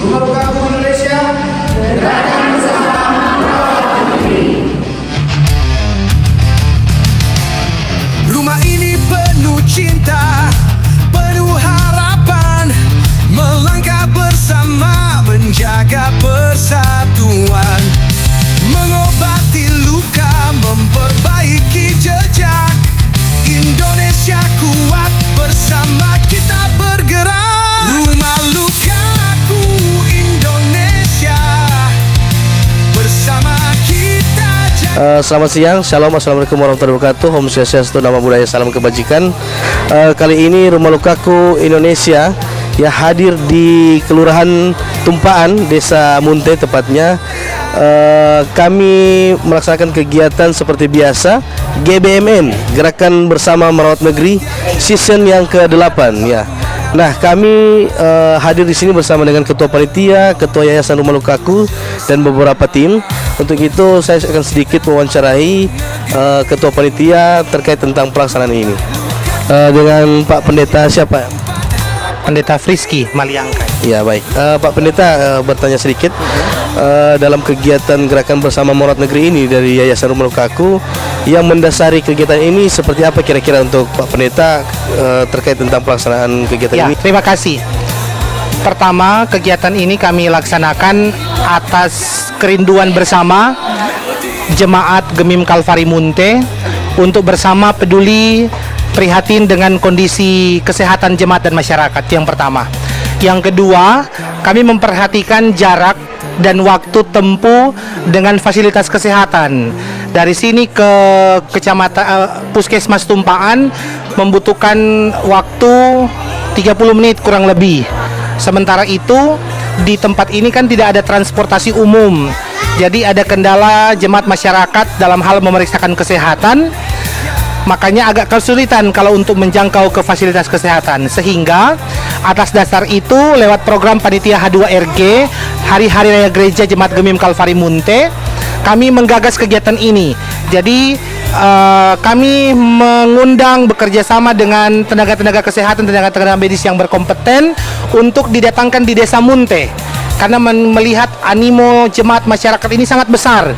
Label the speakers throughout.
Speaker 1: Rumah Lukaku Indonesia, gerakan bersama merawat negeri.
Speaker 2: Rumah ini penuh cinta, penuh harapan, melangkah bersama, menjaga persatuan, mengobati luka, memperbaiki jejak. Indonesia kuat, bersama kita bergerak. Rumah Lukaku Indonesia, bersama kita jaga.
Speaker 3: Selamat siang, Shalom, Assalamualaikum warahmatullahi wabarakatuh. Om Swastiastu, Nama Budaya, Salam Kebajikan. Kali ini Rumah Lukaku Indonesia ya hadir di Kelurahan Tumpaan, Desa Munte tepatnya. Kami melaksanakan kegiatan seperti biasa, GBMN, Gerakan Bersama Merawat Negeri, season yang ke-8 ya. Nah, kami hadir di sini bersama dengan Ketua Panitia, Ketua Yayasan Rumah Lukaku, dan beberapa tim. Untuk itu saya akan sedikit mewawancarai Ketua Panitia terkait tentang pelaksanaan ini. Dengan Pak Pendeta siapa?
Speaker 4: Pendeta Friski Maliangkai.
Speaker 3: Ya, baik. Pak Pendeta bertanya sedikit. Dalam kegiatan Gerakan Bersama Merawat Negeri ini dari Yayasan Rumah Lukaku, yang mendasari kegiatan ini seperti apa kira-kira untuk Pak Pendeta terkait tentang pelaksanaan kegiatan
Speaker 4: Ya,
Speaker 3: ini?
Speaker 4: terima kasih. Pertama, kegiatan ini kami laksanakan atas kerinduan bersama Jemaat Gemim Kalvari Munte untuk bersama peduli prihatin dengan kondisi kesehatan jemaat dan masyarakat, yang pertama. Yang kedua, kami memperhatikan jarak dan waktu tempuh dengan fasilitas kesehatan. Dari sini ke kecamatan Puskesmas Tumpaan membutuhkan waktu 30 menit kurang lebih. Sementara itu di tempat ini kan tidak ada transportasi umum. Jadi ada kendala jemaat masyarakat dalam hal memeriksakan kesehatan. Makanya agak kesulitan kalau untuk menjangkau ke fasilitas kesehatan. Sehingga atas dasar itu lewat program Panitia H2RG Hari-Hari Raya Gereja Jemaat Gemim Kalvari Munte, kami menggagas kegiatan ini. Jadi kami mengundang bekerja sama dengan tenaga-tenaga kesehatan, tenaga-tenaga medis yang berkompeten untuk didatangkan di Desa Munte. Karena melihat animo jemaat masyarakat ini sangat besar.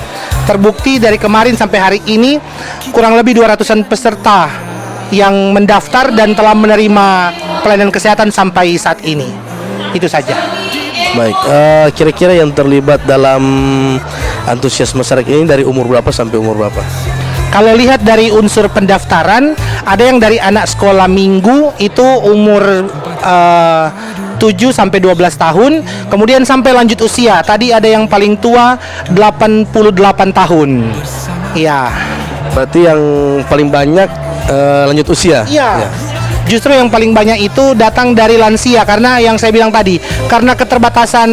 Speaker 4: Terbukti dari kemarin sampai hari ini kurang lebih 200-an peserta yang mendaftar dan telah menerima pelayanan kesehatan sampai saat ini. Itu saja.
Speaker 3: Baik, kira-kira yang terlibat dalam antusias masyarakat ini dari umur berapa sampai umur berapa?
Speaker 4: Kalau lihat dari unsur pendaftaran, ada yang dari anak sekolah minggu itu umur 7 sampai 12 tahun, kemudian sampai lanjut usia. Tadi ada yang paling tua 88 tahun. Iya.
Speaker 3: Berarti yang paling banyak lanjut usia.
Speaker 4: Iya. Justru yang paling banyak itu datang dari lansia, karena yang saya bilang tadi, karena keterbatasan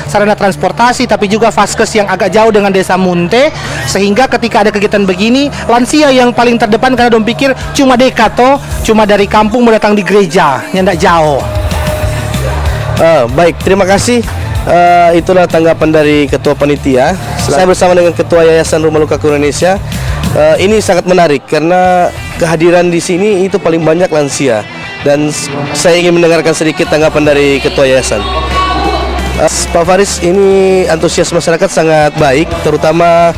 Speaker 4: sarana transportasi, tapi juga vaskes yang agak jauh dengan Desa Munte, sehingga ketika ada kegiatan begini, lansia yang paling terdepan karena dong pikir cuma dekat toh, cuma dari kampung mau datang di gereja, yang tidak jauh.
Speaker 3: Baik, terima kasih. Itulah tanggapan dari Ketua Panitia. Saya bersama dengan Ketua Yayasan Rumah Lukaku Indonesia. Ini sangat menarik karena kehadiran di sini itu paling banyak lansia, dan saya ingin mendengarkan sedikit tanggapan dari Ketua Yayasan. Pak Faris, ini antusias masyarakat sangat baik, terutama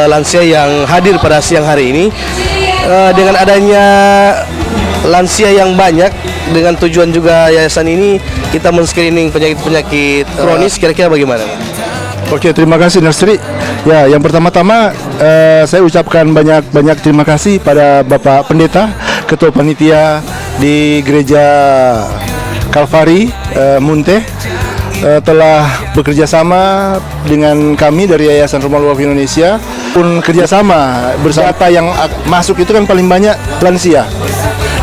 Speaker 3: lansia yang hadir pada siang hari ini. Dengan adanya lansia yang banyak, dengan tujuan juga yayasan ini kita men-screening penyakit-penyakit kronis, kira-kira bagaimana?
Speaker 5: Oke, terima kasih Nasri. Ya, yang pertama-tama saya ucapkan banyak terima kasih pada Bapak Pendeta, Ketua Panitia di Gereja Kalvari Munte, telah bekerja sama dengan kami dari Yayasan Rumah Lukaku Indonesia. Pun kerjasama bersama yang masuk itu kan paling banyak lansia.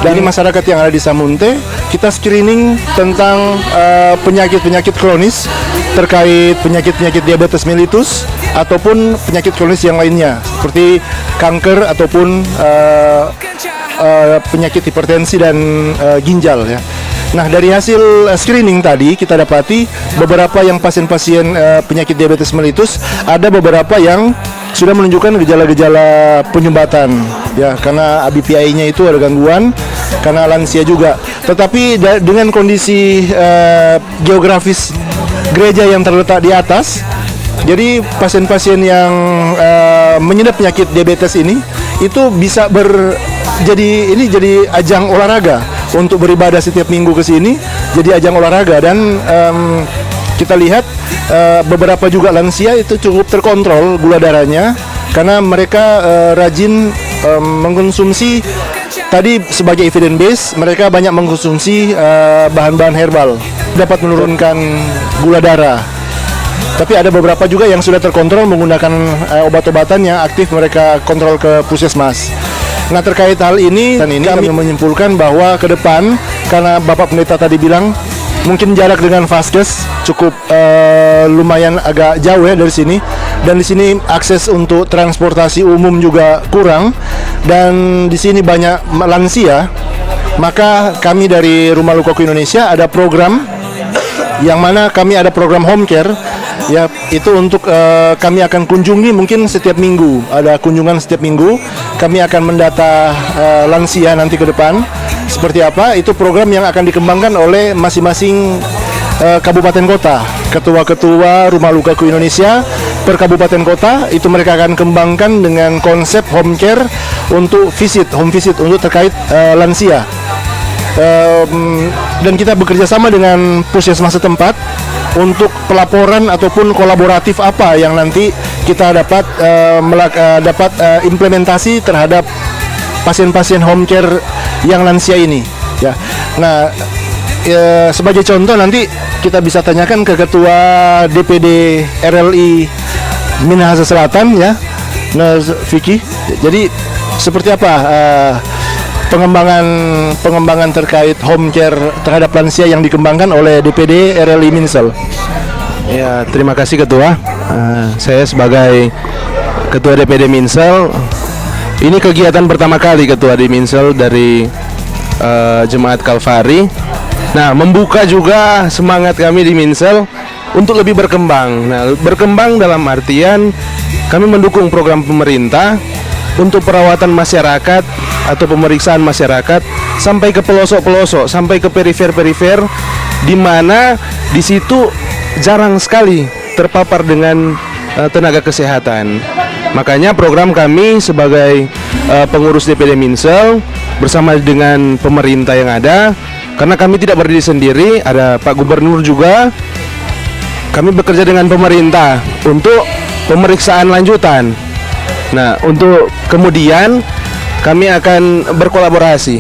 Speaker 5: Dari masyarakat yang ada di Samunte, kita screening tentang penyakit-penyakit kronis terkait penyakit-penyakit diabetes mellitus ataupun penyakit kronis yang lainnya seperti kanker ataupun penyakit hipertensi dan ginjal ya. Nah, dari hasil screening tadi kita dapati beberapa yang pasien-pasien penyakit diabetes mellitus, ada beberapa yang sudah menunjukkan gejala-gejala penyumbatan ya, karena ABPI-nya itu ada gangguan karena lansia juga. tetapi dengan kondisi geografis gereja yang terletak di atas, jadi pasien-pasien yang mengidap penyakit diabetes ini itu bisa jadi ajang olahraga untuk beribadah setiap minggu ke sini, jadi ajang olahraga. Dan kita lihat beberapa juga lansia itu cukup terkontrol gula darahnya karena mereka rajin mengkonsumsi, tadi sebagai evidence base mereka banyak mengkonsumsi bahan-bahan herbal, dapat menurunkan gula darah. Tapi ada beberapa juga yang sudah terkontrol menggunakan obat-obatan yang aktif mereka kontrol ke puskesmas. Nah, terkait hal ini, kami menyimpulkan bahwa ke depan, karena Bapak Pendeta tadi bilang mungkin jarak dengan Vaskes cukup lumayan agak jauh ya dari sini, dan di sini akses untuk transportasi umum juga kurang, dan di sini banyak lansia. Maka kami dari Rumah Lukaku Indonesia ada program yang mana kami ada program home care. Ya, itu untuk kami akan kunjungi mungkin setiap minggu, ada kunjungan setiap minggu. Kami akan mendata lansia nanti ke depan seperti apa. Itu program yang akan dikembangkan oleh masing-masing kabupaten kota. Ketua-ketua Rumah Lukaku Indonesia per kabupaten kota itu mereka akan kembangkan dengan konsep home care untuk home visit untuk terkait lansia. Dan kita bekerja sama dengan puskesmas setempat untuk pelaporan ataupun kolaboratif apa yang nanti kita dapat implementasi terhadap pasien-pasien home care yang lansia ini ya. Nah, sebagai contoh nanti kita bisa tanyakan ke Ketua DPD RLI Minahasa Selatan ya, Vicky. Jadi seperti apa pengembangan terkait home care terhadap lansia yang dikembangkan oleh DPD RLI Minsel?
Speaker 6: Ya, terima kasih Ketua. Saya sebagai Ketua DPD Minsel, ini kegiatan pertama kali Ketua di Minsel dari Jemaat Kalvari. Nah, membuka juga semangat kami di Minsel untuk lebih berkembang. Nah, berkembang dalam artian kami mendukung program pemerintah untuk perawatan masyarakat atau pemeriksaan masyarakat sampai ke pelosok-pelosok, sampai ke perifer-perifer, di mana di situ jarang sekali terpapar dengan tenaga kesehatan. Makanya program kami sebagai pengurus DPD Minsel bersama dengan pemerintah yang ada, karena kami tidak berdiri sendiri, ada Pak Gubernur juga. Kami bekerja dengan pemerintah untuk pemeriksaan lanjutan. Nah, untuk kemudian kami akan berkolaborasi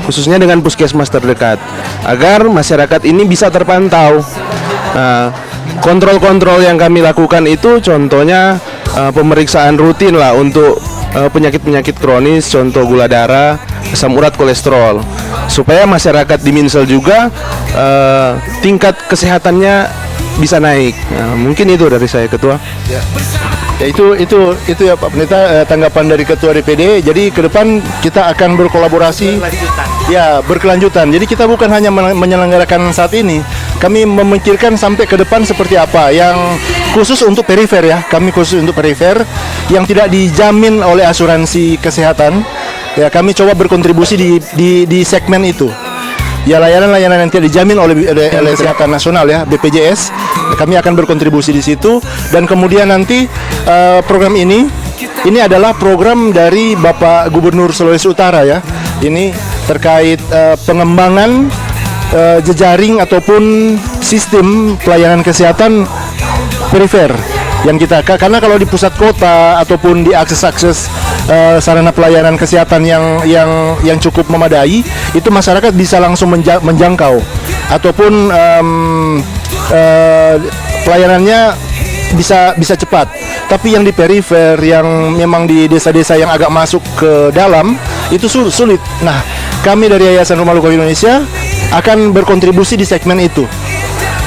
Speaker 6: khususnya dengan puskesmas terdekat agar masyarakat ini bisa terpantau. Nah, kontrol-kontrol yang kami lakukan itu contohnya pemeriksaan rutin lah untuk penyakit-penyakit kronis, contoh gula darah, asam urat, kolesterol, supaya masyarakat di Minsel juga tingkat kesehatannya bisa naik. Nah, mungkin itu dari saya, Ketua.
Speaker 5: Ya, itu ya Pak Pendeta, tanggapan dari Ketua DPD. Jadi ke depan kita akan berkolaborasi, berkelanjutan. Jadi kita bukan hanya menyelenggarakan saat ini, kami memikirkan sampai ke depan seperti apa yang khusus untuk perifer ya. Kami khusus untuk perifer yang tidak dijamin oleh asuransi kesehatan. Ya, kami coba berkontribusi di segmen itu. Ya, layanan-layanan yang tidak dijamin oleh Kesehatan Nasional ya, BPJS, kami akan berkontribusi di situ. Dan kemudian nanti program ini adalah program dari Bapak Gubernur Sulawesi Utara ya. Ini terkait pengembangan jejaring ataupun sistem pelayanan kesehatan perifer yang kita, karena kalau di pusat kota ataupun di akses-akses sarana pelayanan kesehatan yang cukup memadai, itu masyarakat bisa langsung menjangkau ataupun pelayanannya bisa cepat. Tapi yang di perifer, yang memang di desa-desa yang agak masuk ke dalam, itu sulit. Nah, kami dari Yayasan Rumah Lukaku Indonesia akan berkontribusi di segmen itu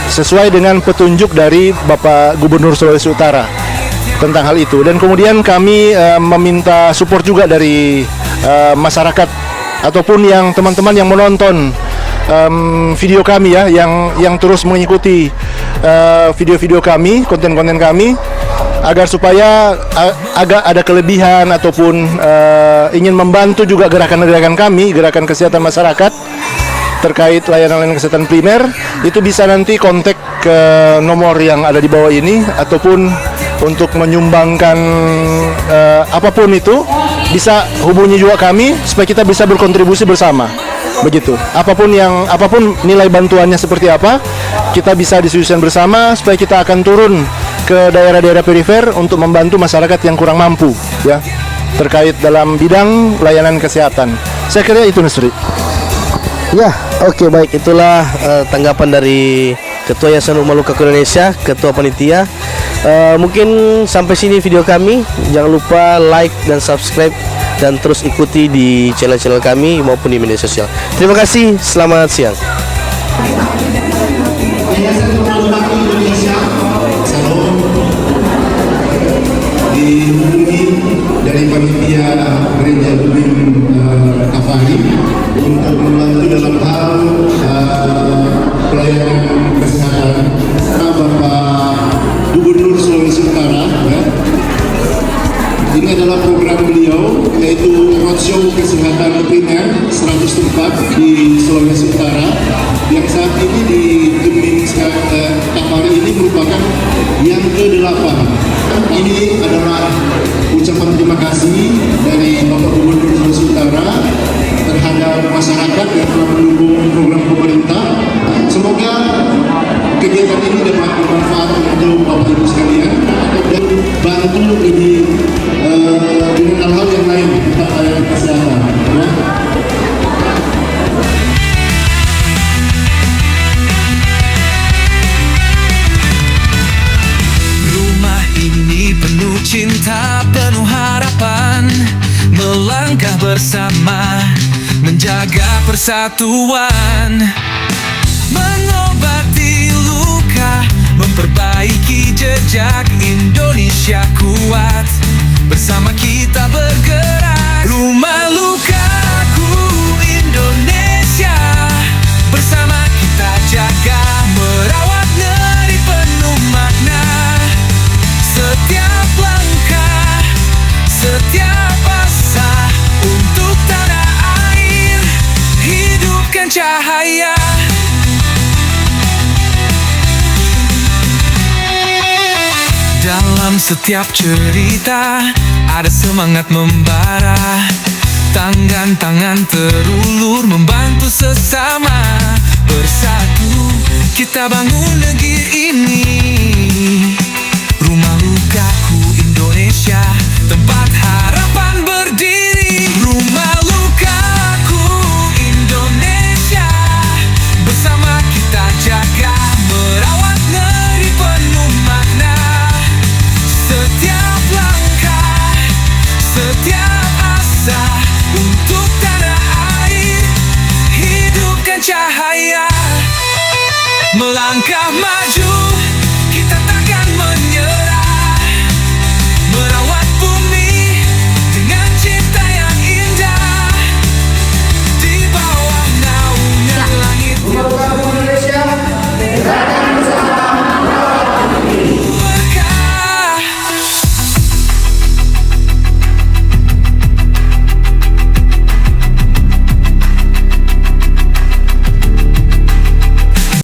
Speaker 5: sesuai dengan petunjuk dari Bapak Gubernur Sulawesi Utara tentang hal itu. Dan kemudian kami meminta support juga dari masyarakat ataupun yang teman-teman yang menonton video kami ya, yang terus mengikuti video-video kami, konten-konten kami, agar supaya agak ada kelebihan ataupun ingin membantu juga gerakan-gerakan kami, gerakan kesehatan masyarakat. terkait layanan kesehatan primer, itu bisa nanti kontak ke nomor yang ada di bawah ini, ataupun untuk menyumbangkan apapun itu bisa hubungi juga kami supaya kita bisa berkontribusi bersama. Begitu. Apapun nilai bantuannya seperti apa, kita bisa diskusikan bersama supaya kita akan turun ke daerah-daerah perifer untuk membantu masyarakat yang kurang mampu, ya, terkait dalam bidang layanan kesehatan. Saya kira itu, Nusri.
Speaker 3: Ya, oke, baik, itulah tanggapan dari Ketua Yayasan Rumah Lukaku Indonesia, Ketua Panitia. Mungkin sampai sini video kami. Jangan lupa like dan subscribe dan terus ikuti di channel-channel kami maupun di media sosial. Terima kasih, selamat siang.
Speaker 1: Yayasan Rumah Lukaku Indonesia Salam dihubungi dari panitia gereja Bukit Kafari untuk membantu dalam hal pelayanan kesehatan. Bapak Gubernur Sulawesi Utara, ya. Ini adalah program beliau, yaitu roadshow kesehatan primer 100 tempat di Sulawesi Utara, yang saat ini di Gemim Kafari ini merupakan yang ke-8. Ini adalah ucapan terima kasih dari Bapak Gubernur Sulawesi Utara terhadap masyarakat yang telah mendukung program pemerintah. Semoga kegiatan ini dapat bermanfaat untuk Bapak Ibu sekalian dan bantu ini dengan hal-hal yang lain tentang layanan kesehatan. Ya.
Speaker 2: Rumah ini penuh cinta, penuh harapan, melangkah bersama, menjaga persatuan, mengobati luka, memperbaiki jejak. Indonesia kuat, bersama kita bergerak. Rumah Lukaku Indonesia, bersama kita jaga, merawat negeri penuh makna. Setiap langkah, setiap asa untuk tanah air, hidupkan cahaya. Dalam setiap cerita ada semangat membara, tangan terulur membantu sesama. Bersatu kita bangun negeri ini. Rumah Lukaku Indonesia, tempat harapan berdiri. Rumah Lukaku Indonesia, bersama kita jaga, merawat negeri penuh makna. Setiap langkah, setiap asa untuk tanah air, hidupkan cahaya, melangkah maju.